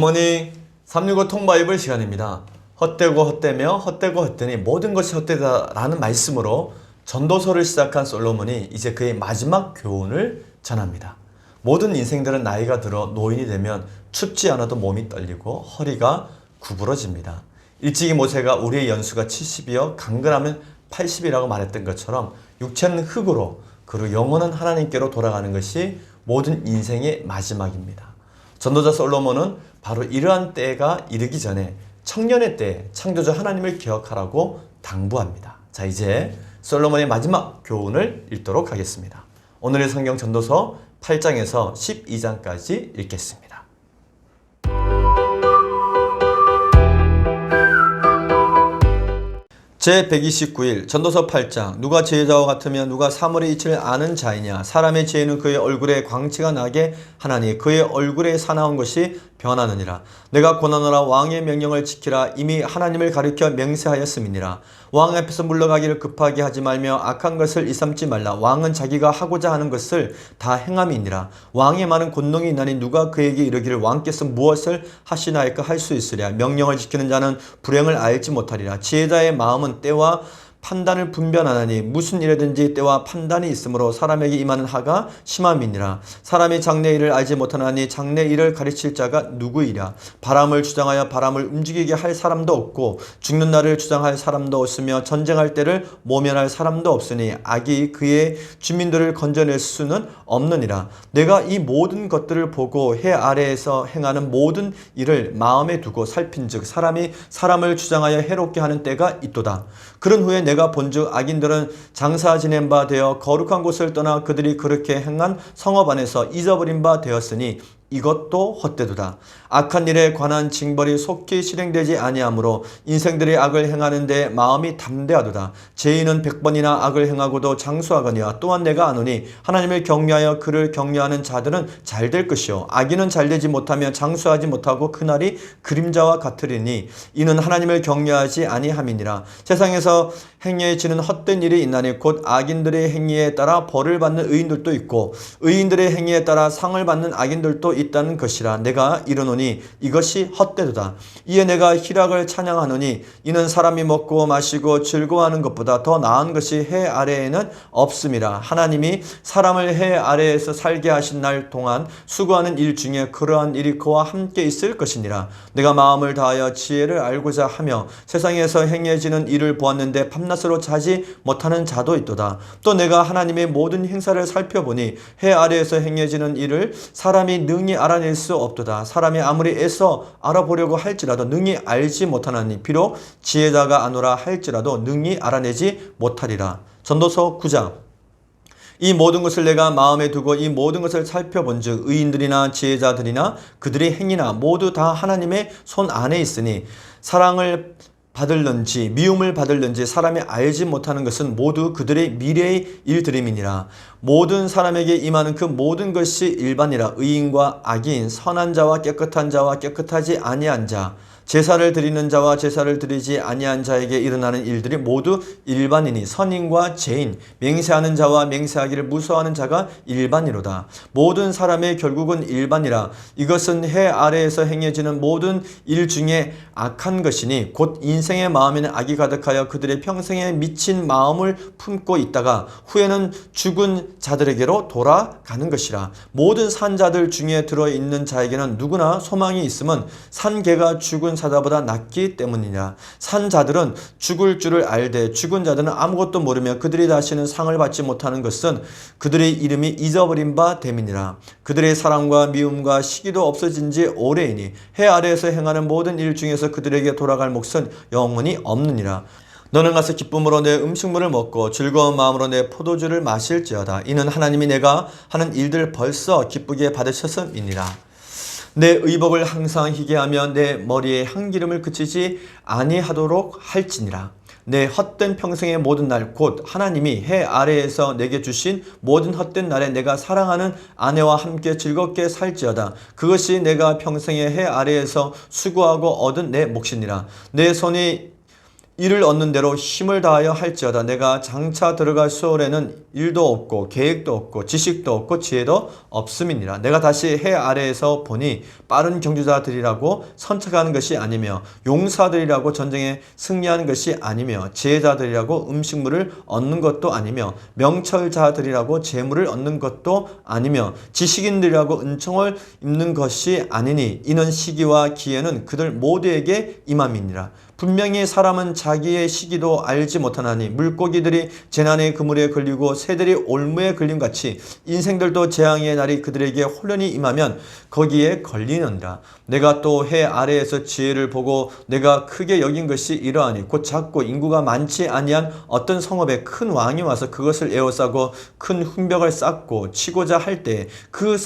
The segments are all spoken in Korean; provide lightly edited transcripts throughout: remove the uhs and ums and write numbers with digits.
굿모닝 365 통바이블 시간입니다. 헛되고 헛되며 헛되고 헛되니 모든 것이 헛되다 라는 말씀으로 전도서를 시작한 솔로몬이 이제 그의 마지막 교훈을 전합니다. 모든 인생들은 나이가 들어 노인이 되면 춥지 않아도 몸이 떨리고 허리가 구부러집니다. 일찍이 모세가 우리의 연수가 70이여 강건하면 80이라고 말했던 것처럼 육체는 흙으로 그리고 영혼은 하나님께로 돌아가는 것이 모든 인생의 마지막입니다. 전도자 솔로몬은 바로 이러한 때가 이르기 전에 청년의 때에 창조주 하나님을 기억하라고 당부합니다. 자, 이제 솔로몬의 마지막 교훈을 읽도록 하겠습니다. 오늘의 성경 전도서 8장에서 12장까지 읽겠습니다. 제129일 전도서 8장. 누가 지혜자와 같으면 누가 사물의 이치를 아는 자이냐. 사람의 지혜는 그의 얼굴에 광채가 나게 하나니 그의 얼굴에 사나운 것이 변하느니라. 내가 고난하라. 왕의 명령을 지키라. 이미 하나님을 가리켜 맹세하였음이니라. 왕 앞에서 물러가기를 급하게 하지 말며 악한 것을 일삼지 말라. 왕은 자기가 하고자 하는 것을 다 행함이니라. 왕의 많은 권능이 있나니 누가 그에게 이르기를 왕께서 무엇을 하시나이까 할 수 있으랴. 명령을 지키는 자는 불행을 알지 못하리라. 지혜자의 마음은 때와 판단을 분별하나니 무슨 일이든지 때와 판단이 있으므로 사람에게 임하는 하가 심함이니라. 사람이 장래 일을 알지 못하나니 장래 일을 가르칠 자가 누구이랴. 바람을 주장하여 바람을 움직이게 할 사람도 없고 죽는 날을 주장할 사람도 없으며 전쟁할 때를 모면할 사람도 없으니 악이 그의 주민들을 건져낼 수는 없느니라. 내가 이 모든 것들을 보고 해 아래에서 행하는 모든 일을 마음에 두고 살핀즉 사람이 사람을 주장하여 해롭게 하는 때가 있도다. 그런 후에 내가 본즉 악인들은 장사 지낸 바 되어 거룩한 곳을 떠나 그들이 그렇게 행한 성읍 안에서 잊어버린 바 되었으니 이것도 헛되도다. 악한 일에 관한 징벌이 속히 실행되지 아니하므로 인생들이 악을 행하는데 마음이 담대하도다. 죄인은 100번이나 악을 행하고도 장수하거니와 또한 내가 아노니 하나님을 경외하여 그를 경외하는 자들은 잘 될 것이요 악인은 잘되지 못하며 장수하지 못하고 그날이 그림자와 같으리니 이는 하나님을 경외하지 아니함이니라. 세상에서 행해지는 헛된 일이 있나니 곧 악인들의 행위에 따라 벌을 받는 의인들도 있고 의인들의 행위에 따라 상을 받는 악인들도 있다는 것이라. 내가 이르노니 이것이 헛되도다. 이에 내가 희락을 찬양하노니 이는 사람이 먹고 마시고 즐거워하는 것보다 더 나은 것이 해 아래에는 없음이라. 하나님이 사람을 해 아래에서 살게 하신 날 동안 수고하는 일 중에 그러한 일이 그와 함께 있을 것이니라. 내가 마음을 다하여 지혜를 알고자 하며 세상에서 행해지는 일을 보았는데 밤낮으로 자지 못하는 자도 있도다. 또 내가 하나님의 모든 행사를 살펴보니 해 아래에서 행해지는 일을 사람이 능히 알아낼 수 없도다. 사람이 아무리 애써 알아보려고 할지라도 능히 알지 못하나니 비록 지혜자가 아노라 할지라도 능히 알아내지 못하리라. 전도서 9장. 이 모든 것을 내가 마음에 두고 이 모든 것을 살펴본즉 의인들이나 지혜자들이나 그들의 행위나 모두 다 하나님의 손 안에 있으니 사랑을 받을는지 미움을 받을는지 사람이 알지 못하는 것은 모두 그들의 미래의 일들임이니라. 모든 사람에게 임하는 그 모든 것이 일반이라. 의인과 악인, 선한 자와 깨끗한 자와 깨끗하지 아니한 자, 제사를 드리는 자와 제사를 드리지 아니한 자에게 일어나는 일들이 모두 일반이니 선인과 죄인, 맹세하는 자와 맹세하기를 무서워하는 자가 일반이로다. 모든 사람의 결국은 일반이라. 이것은 해 아래에서 행해지는 모든 일 중에 악한 것이니 곧 인생의 마음에는 악이 가득하여 그들의 평생에 미친 마음을 품고 있다가 후에는 죽은 자들에게로 돌아가는 것이라. 모든 산자들 중에 들어있는 자에게는 누구나 소망이 있음은 산개가 죽은 사자보다 낫기 때문이냐. 산자들은 죽을 줄을 알되 죽은 자들은 아무것도 모르며 그들이 다시는 상을 받지 못하는 것은 그들의 이름이 잊어버린 바 됨이니라. 그들의 사랑과 미움과 시기도 없어진 지 오래이니 해 아래에서 행하는 모든 일 중에서 그들에게 돌아갈 몫은 영원히 없느니라. 너는 가서 기쁨으로 내 음식물을 먹고 즐거운 마음으로 내 포도주를 마실지어다. 이는 하나님이 내가 하는 일들을 벌써 기쁘게 받으셨음이니라. 내 의복을 항상 희게 하며 내 머리에 향기름을 그치지 아니하도록 할지니라. 내 헛된 평생의 모든 날 곧 하나님이 해 아래에서 내게 주신 모든 헛된 날에 내가 사랑하는 아내와 함께 즐겁게 살지어다. 그것이 내가 평생의 해 아래에서 수고하고 얻은 내 몫이니라. 내 손이 이를 얻는 대로 힘을 다하여 할지어다. 내가 장차 들어갈 수월에는 일도 없고 계획도 없고 지식도 없고 지혜도 없음이니라. 내가 다시 해 아래에서 보니 빠른 경주자들이라고 선택하는 것이 아니며 용사들이라고 전쟁에 승리하는 것이 아니며 지혜자들이라고 음식물을 얻는 것도 아니며 명철자들이라고 재물을 얻는 것도 아니며 지식인들이라고 은총을 입는 것이 아니니 이는 시기와 기회는 그들 모두에게 임함이니라. 분명히 사람은 자기의 시기도 알지 못하나니 물고기들이 재난의 그물에 걸리고 새들이 올무에 걸림같이 인생들도 재앙의 날이 그들에게 홀연히 임하면 거기에 걸리느니라. 내가 또 해 아래에서 지혜를 보고 내가 크게 여긴 것이 이러하니 곧 작고 인구가 많지 아니한 어떤 성읍에 큰 왕이 와서 그것을 에워싸고 큰 훈벽을 쌓고 치고자 할 때 그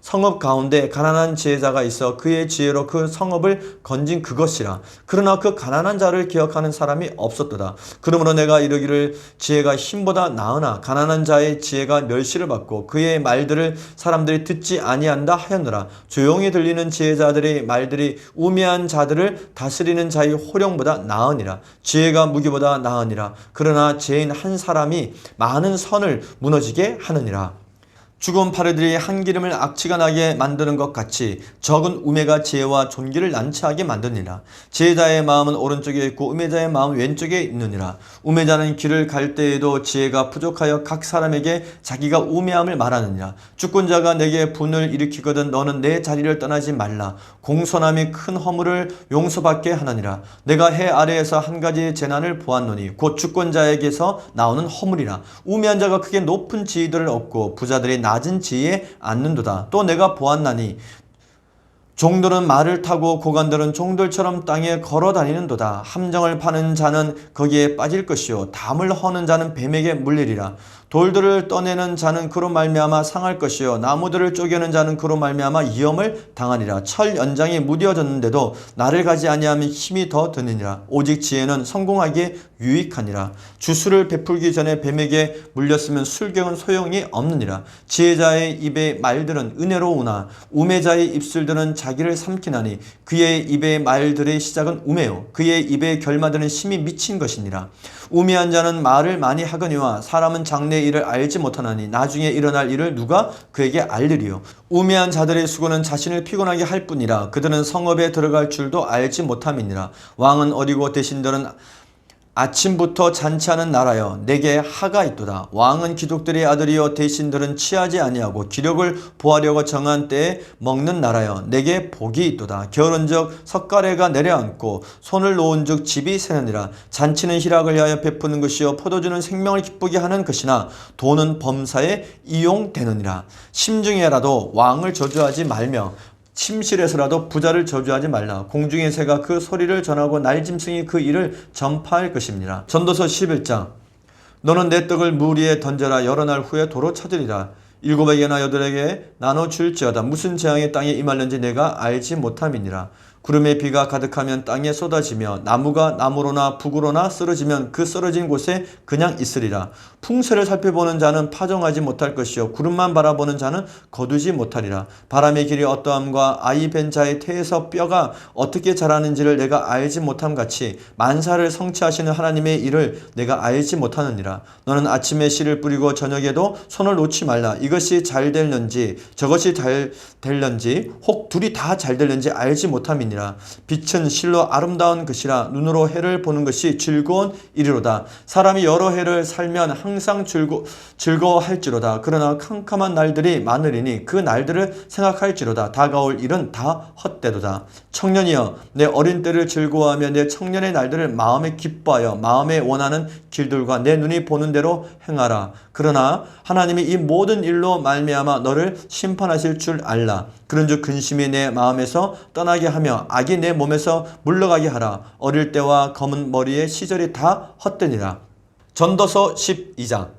성읍 가운데 가난한 지혜자가 있어 그의 지혜로 그 성읍을 건진 그것이라. 그러나 그 가난한 자를 기억하는 사람이 없었도다. 그러므로 내가 이르기를 지혜가 힘보다 나으나 가난한 자의 지혜가 멸시를 받고 그의 말들을 사람들이 듣지 아니한다 하였노라. 조용히 들리는 지혜자들의 말들이 우매한 자들을 다스리는 자의 호령보다 나으니라. 지혜가 무기보다 나으니라. 그러나 죄인 한 사람이 많은 선을 무너지게 하느니라. 죽은 파리들이 한 기름을 악취가 나게 만드는 것 같이 적은 우매가 지혜와 존귀를 난처하게 만드니라. 지혜자의 마음은 오른쪽에 있고 우매자의 마음은 왼쪽에 있느니라. 우매자는 길을 갈 때에도 지혜가 부족하여 각 사람에게 자기가 우매함을 말하느니라. 주권자가 내게 분을 일으키거든 너는 내 자리를 떠나지 말라. 공손함이 큰 허물을 용서받게 하느니라. 내가 해 아래에서 한 가지 재난을 보았노니 곧 주권자에게서 나오는 허물이라. 우매한 자가 크게 높은 지위들을 얻고 부자들이 낮은 지혜에 앉는도다. 또 내가 보았나니 종들은 말을 타고 고관들은 종들처럼 땅에 걸어 다니는도다. 함정을 파는 자는 거기에 빠질 것이요 담을 허는 자는 뱀에게 물리리라. 돌들을 떠내는 자는 그로 말미암아 상할 것이요 나무들을 쪼개는 자는 그로 말미암아 위험을 당하리라. 철 연장이 무뎌졌는데도 나를 가지 아니하면 힘이 더 드느니라. 오직 지혜는 성공하기에 유익하니라. 주술을 베풀기 전에 뱀에게 물렸으면 술경은 소용이 없느니라. 지혜자의 입의 말들은 은혜로우나 우매자의 입술들은 자기를 삼키나니 그의 입의 말들의 시작은 우매요 그의 입의 결마들은 심히 미친 것이니라. 우매한 자는 말을 많이 하거니와 사람은 장래의 일을 알지 못하나니 나중에 일어날 일을 누가 그에게 알리리요. 우매한 자들의 수고는 자신을 피곤하게 할 뿐이라. 그들은 성읍에 들어갈 줄도 알지 못함이니라. 왕은 어리고 대신들은 아침부터 잔치하는 나라여 내게 하가 있도다. 왕은 기독들의 아들이여 대신들은 취하지 아니하고 기력을 보하려고 정한 때에 먹는 나라여 내게 복이 있도다. 게으른즉 석가래가 내려앉고 손을 놓은즉 집이 새느니라. 잔치는 희락을 위하여 베푸는 것이요 포도주는 생명을 기쁘게 하는 것이나 돈은 범사에 이용되느니라. 심중에라도 왕을 저주하지 말며 침실에서라도 부자를 저주하지 말라. 공중의 새가 그 소리를 전하고 날짐승이 그 일을 전파할 것입니다. 전도서 11장 너는 내 떡을 물 위에 던져라. 여러 날 후에 도로 찾으리라. 7에게나 8에게 나눠 줄지어다. 무슨 재앙이 땅에 임할는지 내가 알지 못함이니라. 구름에 비가 가득하면 땅에 쏟아지며 나무가 나무로나 북으로나 쓰러지면 그 쓰러진 곳에 그냥 있으리라. 풍세를 살펴보는 자는 파종하지 못할 것이요 구름만 바라보는 자는 거두지 못하리라. 바람의 길이 어떠함과 아이 벤 자의 태에서 뼈가 어떻게 자라는지를 내가 알지 못함 같이 만사를 성취하시는 하나님의 일을 내가 알지 못하느니라. 너는 아침에 씨를 뿌리고 저녁에도 손을 놓지 말라. 이것이 잘 될는지 저것이 잘 될는지 혹 둘이 다 잘 될는지 알지 못함이니라. 빛은 실로 아름다운 것이라. 눈으로 해를 보는 것이 즐거운 일이로다. 사람이 여러 해를 살면 항상 즐거워할지로다. 그러나 캄캄한 날들이 많으리니 그 날들을 생각할지로다. 다가올 일은 다 헛되도다. 청년이여 내 어린 때를 즐거워하며 내 청년의 날들을 마음에 기뻐하여 마음에 원하는 길들과 내 눈이 보는 대로 행하라. 그러나 하나님이 이 모든 일로 말미암아 너를 심판하실 줄 알라. 그런즉 근심이 내 마음에서 떠나게 하며 악이 내 몸에서 물러가게 하라. 어릴 때와 검은 머리의 시절이 다 헛되니라. 전도서 12장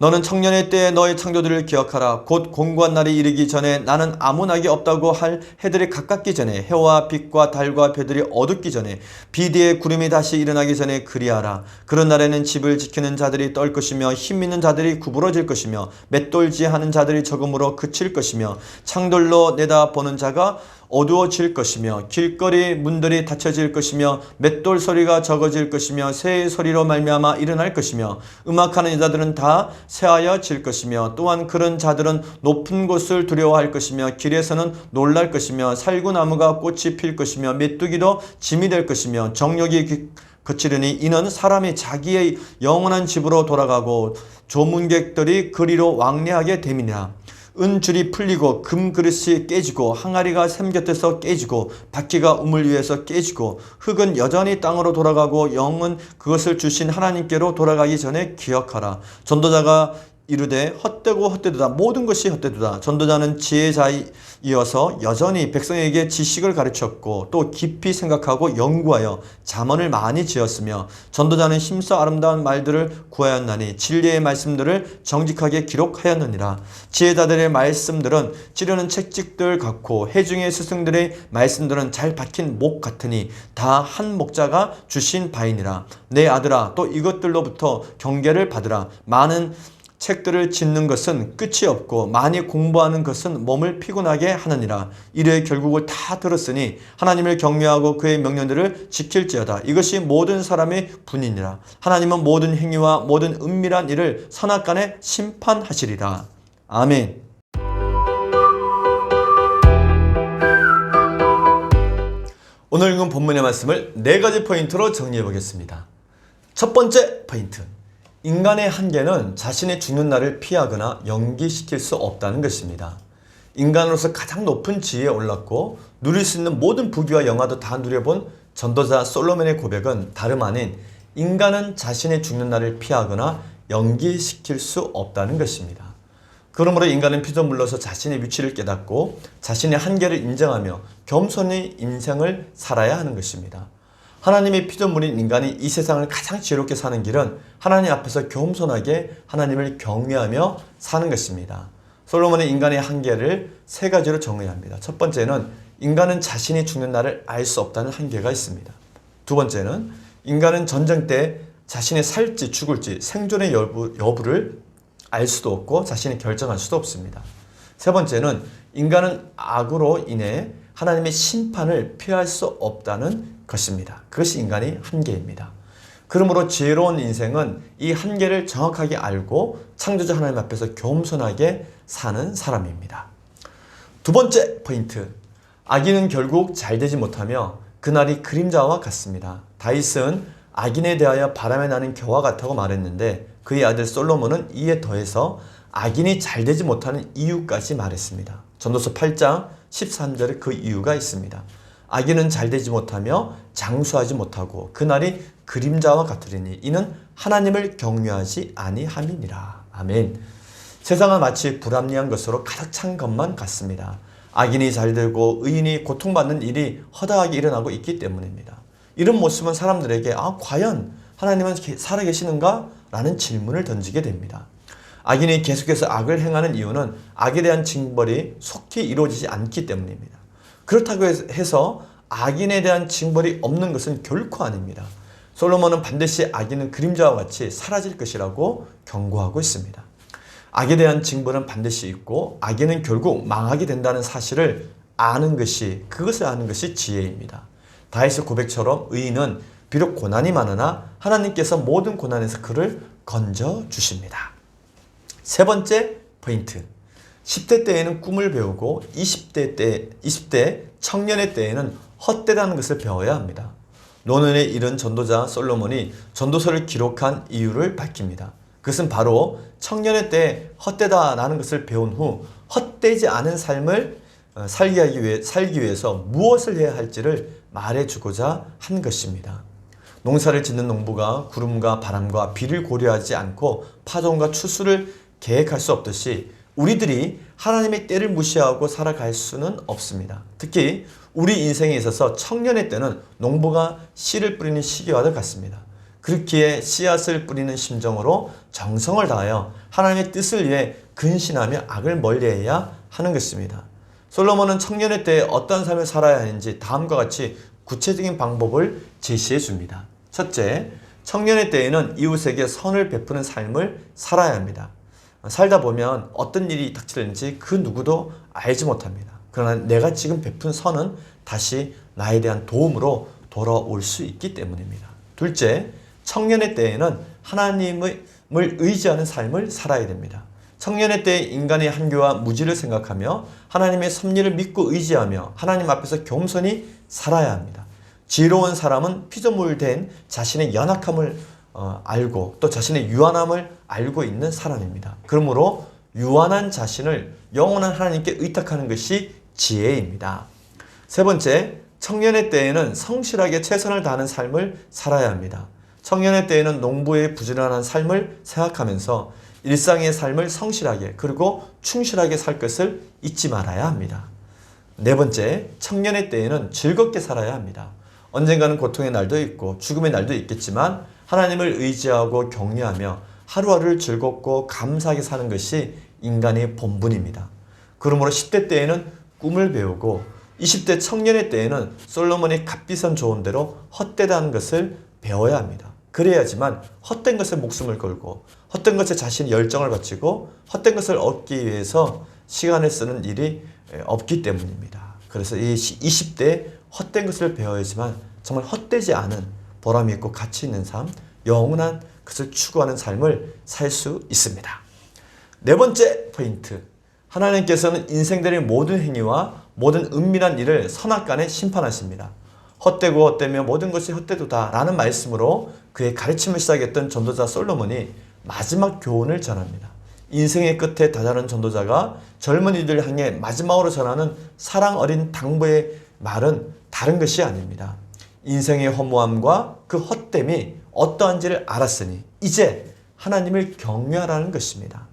너는 청년의 때에 너의 창조들을 기억하라. 곧 공고한 날이 이르기 전에 나는 아무 낙이 없다고 할 해들이 가깝기 전에 해와 빛과 달과 별들이 어둡기 전에 비 뒤에 구름이 다시 일어나기 전에 그리하라. 그런 날에는 집을 지키는 자들이 떨 것이며 힘 있는 자들이 구부러질 것이며 맷돌질하는 자들이 적음으로 그칠 것이며 창돌로 내다보는 자가 어두워질 것이며 길거리 문들이 닫혀질 것이며 맷돌 소리가 적어질 것이며 새의 소리로 말미암아 일어날 것이며 음악하는 여자들은 다 새하여질 것이며 또한 그런 자들은 높은 곳을 두려워할 것이며 길에서는 놀랄 것이며 살구나무가 꽃이 필 것이며 메뚜기도 짐이 될 것이며 정욕이 거치르니 이는 사람이 자기의 영원한 집으로 돌아가고 조문객들이 그리로 왕래하게 됨이니라. 은줄이 풀리고 금그릇이 깨지고 항아리가 샘 곁에서 깨지고 바퀴가 우물 위에서 깨지고 흙은 여전히 땅으로 돌아가고 영은 그것을 주신 하나님께로 돌아가기 전에 기억하라. 전도자가 이르되 헛되고 헛되도다. 모든 것이 헛되도다. 전도자는 지혜자이어서 여전히 백성에게 지식을 가르쳤고 또 깊이 생각하고 연구하여 잠언을 많이 지었으며 전도자는 힘써 아름다운 말들을 구하였나니 진리의 말씀들을 정직하게 기록하였느니라. 지혜자들의 말씀들은 찌르는 채찍들 같고 해중의 스승들의 말씀들은 잘 박힌 목 같으니 다 한 목자가 주신 바이니라. 내 아들아, 또 이것들로부터 경계를 받으라. 많은 책들을 짓는 것은 끝이 없고 많이 공부하는 것은 몸을 피곤하게 하느니라. 이래 결국을 다 들었으니 하나님을 경외하고 그의 명령들을 지킬지어다. 이것이 모든 사람의 분이니라. 하나님은 모든 행위와 모든 은밀한 일을 선악간에 심판하시리라. 아멘. 오늘 읽은 본문의 말씀을 4가지 포인트로 정리해 보겠습니다. 첫 번째 포인트. 인간의 한계는 자신의 죽는 날을 피하거나 연기시킬 수 없다는 것입니다. 인간으로서 가장 높은 지위에 올랐고 누릴 수 있는 모든 부귀와 영화도 다 누려본 전도자 솔로몬의 고백은 다름 아닌 인간은 자신의 죽는 날을 피하거나 연기시킬 수 없다는 것입니다. 그러므로 인간은 피조물로서 자신의 위치를 깨닫고 자신의 한계를 인정하며 겸손히 인생을 살아야 하는 것입니다. 하나님의 피조물인 인간이 이 세상을 가장 지혜롭게 사는 길은 하나님 앞에서 겸손하게 하나님을 경외하며 사는 것입니다. 솔로몬은 인간의 한계를 3가지로 정의합니다. 첫 번째는 인간은 자신이 죽는 날을 알 수 없다는 한계가 있습니다. 두 번째는 인간은 전쟁 때 자신이 살지 죽을지 생존의 여부를 알 수도 없고 자신이 결정할 수도 없습니다. 세 번째는 인간은 악으로 인해 하나님의 심판을 피할 수 없다는 것입니다. 그것이 인간의 한계입니다. 그러므로 지혜로운 인생은 이 한계를 정확하게 알고 창조자 하나님 앞에서 겸손하게 사는 사람입니다. 두 번째 포인트. 악인은 결국 잘되지 못하며 그날이 그림자와 같습니다. 다윗은 악인에 대하여 바람에 나는 겨와 같다고 말했는데 그의 아들 솔로몬은 이에 더해서 악인이 잘되지 못하는 이유까지 말했습니다. 전도서 8장 13절에 그 이유가 있습니다. 악인은 잘되지 못하며 장수하지 못하고 그날이 그림자와 같으리니 이는 하나님을 경외하지 아니함이니라. 아멘. 세상은 마치 불합리한 것으로 가득 찬 것만 같습니다. 악인이 잘되고 의인이 고통받는 일이 허다하게 일어나고 있기 때문입니다. 이런 모습은 사람들에게 과연 하나님은 살아계시는가? 라는 질문을 던지게 됩니다. 악인이 계속해서 악을 행하는 이유는 악에 대한 징벌이 속히 이루어지지 않기 때문입니다. 그렇다고 해서 악인에 대한 징벌이 없는 것은 결코 아닙니다. 솔로몬은 반드시 악인은 그림자와 같이 사라질 것이라고 경고하고 있습니다. 악에 대한 징벌은 반드시 있고 악인은 결국 망하게 된다는 사실을 그것을 아는 것이 지혜입니다. 다윗의 고백처럼 의인은 비록 고난이 많으나 하나님께서 모든 고난에서 그를 건져 주십니다. 세 번째 포인트. 10대 때에는 꿈을 배우고 20대 청년의 때에는 헛되다는 것을 배워야 합니다. 노년에 이른 전도자 솔로몬이 전도서를 기록한 이유를 밝힙니다. 그것은 바로 청년의 때 헛되다라는 것을 배운 후 헛되지 않은 삶을 살기 위해서 무엇을 해야 할지를 말해주고자 한 것입니다. 농사를 짓는 농부가 구름과 바람과 비를 고려하지 않고 파종과 추수를 계획할 수 없듯이 우리들이 하나님의 때를 무시하고 살아갈 수는 없습니다. 특히 우리 인생에 있어서 청년의 때는 농부가 씨를 뿌리는 시기와도 같습니다. 그렇기에 씨앗을 뿌리는 심정으로 정성을 다하여 하나님의 뜻을 위해 근신하며 악을 멀리해야 하는 것입니다. 솔로몬은 청년의 때에 어떤 삶을 살아야 하는지 다음과 같이 구체적인 방법을 제시해 줍니다. 첫째, 청년의 때에는 이웃에게 선을 베푸는 삶을 살아야 합니다. 살다 보면 어떤 일이 닥치는지 그 누구도 알지 못합니다. 그러나 내가 지금 베푼 선은 다시 나에 대한 도움으로 돌아올 수 있기 때문입니다. 둘째, 청년의 때에는 하나님을 의지하는 삶을 살아야 됩니다. 청년의 때에 인간의 한계와 무지를 생각하며 하나님의 섭리를 믿고 의지하며 하나님 앞에서 겸손히 살아야 합니다. 지혜로운 사람은 피조물된 자신의 연약함을 알고 또 자신의 유한함을 알고 있는 사람입니다. 그러므로 유한한 자신을 영원한 하나님께 의탁하는 것이 지혜입니다. 세 번째, 청년의 때에는 성실하게 최선을 다하는 삶을 살아야 합니다. 청년의 때에는 농부의 부지런한 삶을 생각하면서 일상의 삶을 성실하게 그리고 충실하게 살 것을 잊지 말아야 합니다. 네 번째, 청년의 때에는 즐겁게 살아야 합니다. 언젠가는 고통의 날도 있고 죽음의 날도 있겠지만 하나님을 의지하고 격려하며 하루하루를 즐겁고 감사하게 사는 것이 인간의 본분입니다. 그러므로 10대 때에는 꿈을 배우고 20대 청년의 때에는 솔로몬의 값비싼 조언대로 헛되다는 것을 배워야 합니다. 그래야지만 헛된 것에 목숨을 걸고 헛된 것에 자신의 열정을 바치고 헛된 것을 얻기 위해서 시간을 쓰는 일이 없기 때문입니다. 그래서 이 20대에 헛된 것을 배워야지만 정말 헛되지 않은 보람이 있고 가치 있는 삶, 영원한 것을 추구하는 삶을 살 수 있습니다. 네 번째 포인트, 하나님께서는 인생들의 모든 행위와 모든 은밀한 일을 선악간에 심판하십니다. 헛되고 헛되며 모든 것이 헛되도다 라는 말씀으로 그의 가르침을 시작했던 전도자 솔로몬이 마지막 교훈을 전합니다. 인생의 끝에 다다른 전도자가 젊은이들 향해 마지막으로 전하는 사랑 어린 당부의 말은 다른 것이 아닙니다. 인생의 허무함과 그 헛됨이 어떠한지를 알았으니 이제 하나님을 경외하라는 것입니다.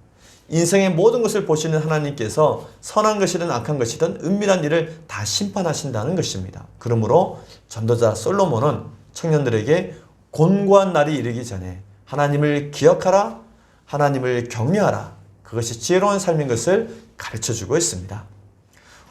인생의 모든 것을 보시는 하나님께서 선한 것이든 악한 것이든 은밀한 일을 다 심판하신다는 것입니다. 그러므로 전도자 솔로몬은 청년들에게 곤고한 날이 이르기 전에 하나님을 기억하라, 하나님을 경외하라, 그것이 지혜로운 삶인 것을 가르쳐주고 있습니다.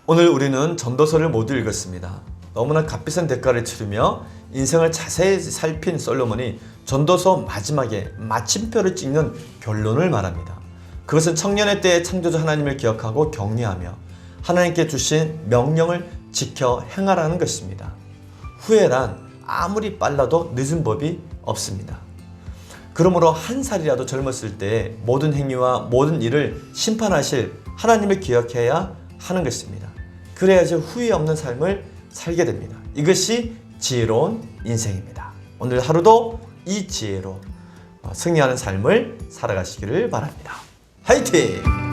오늘 우리는 전도서를 모두 읽었습니다. 너무나 값비싼 대가를 치르며 인생을 자세히 살핀 솔로몬이 전도서 마지막에 마침표를 찍는 결론을 말합니다. 그것은 청년의 때에 창조주 하나님을 기억하고 경외하며 하나님께 주신 명령을 지켜 행하라는 것입니다. 후회란 아무리 빨라도 늦은 법이 없습니다. 그러므로 한 살이라도 젊었을 때 모든 행위와 모든 일을 심판하실 하나님을 기억해야 하는 것입니다. 그래야지 후회 없는 삶을 살게 됩니다. 이것이 지혜로운 인생입니다. 오늘 하루도 이 지혜로 승리하는 삶을 살아가시기를 바랍니다. 화이팅!